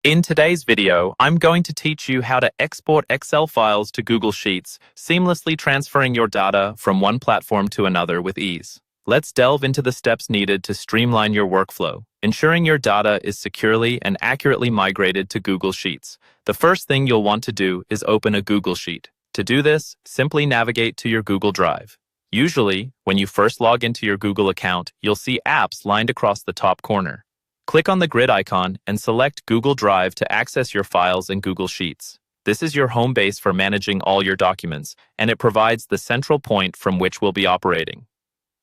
In today's video, I'm going to teach you how to export Excel files to Google Sheets, seamlessly transferring your data from one platform to another with ease. Let's delve into the steps needed to streamline your workflow, ensuring your data is securely and accurately migrated to Google Sheets. The first thing you'll want to do is open a Google Sheet. To do this, simply navigate to your Google Drive. Usually, when you first log into your Google account, you'll see apps lined across the top corner. Click on the grid icon and select Google Drive to access your files in Google Sheets. This is your home base for managing all your documents, and it provides the central point from which we'll be operating.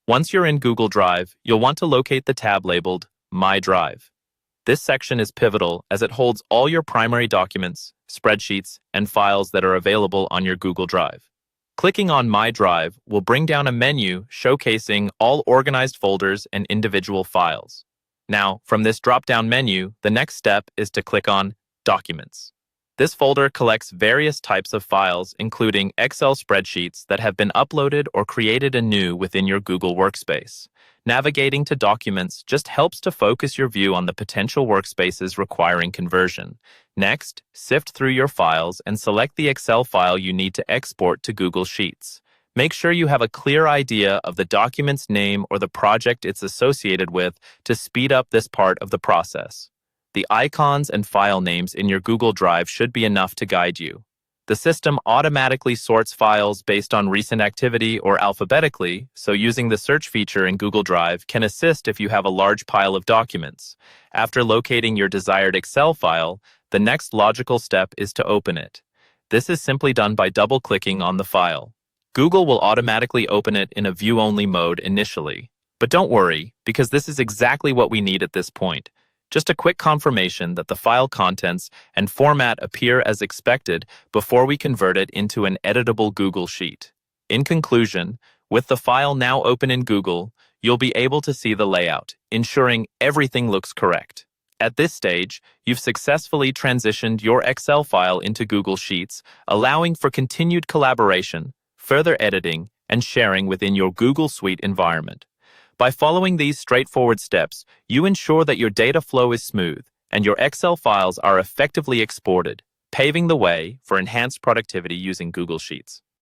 Once you're in Google Drive, you'll want to locate the tab labeled My Drive. This section is pivotal as it holds all your primary documents, spreadsheets, and files that are available on your Google Drive. Clicking on My Drive will bring down a menu showcasing all organized folders and individual files. Now, from this drop-down menu, the next step is to click on Documents. This folder collects various types of files, including Excel spreadsheets that have been uploaded or created anew within your Google Workspace. Navigating to Documents just helps to focus your view on the potential workspaces requiring conversion. Next, sift through your files and select the Excel file you need to export to Google Sheets. Make sure you have a clear idea of the document's name or the project it's associated with to speed up this part of the process. The icons and file names in your Google Drive should be enough to guide you. The system automatically sorts files based on recent activity or alphabetically, so using the search feature in Google Drive can assist if you have a large pile of documents. After locating your desired Excel file, the next logical step is to open it. This is simply done by double-clicking on the file. Google will automatically open it in a view-only mode initially. But don't worry, because this is exactly what we need at this point. Just a quick confirmation that the file contents and format appear as expected before we convert it into an editable Google Sheet. In conclusion, with the file now open in Google, you'll be able to see the layout, ensuring everything looks correct. At this stage, you've successfully transitioned your Excel file into Google Sheets, allowing for continued collaboration, further editing, and sharing within your Google Suite environment. By following these straightforward steps, you ensure that your data flow is smooth and your Excel files are effectively exported, paving the way for enhanced productivity using Google Sheets.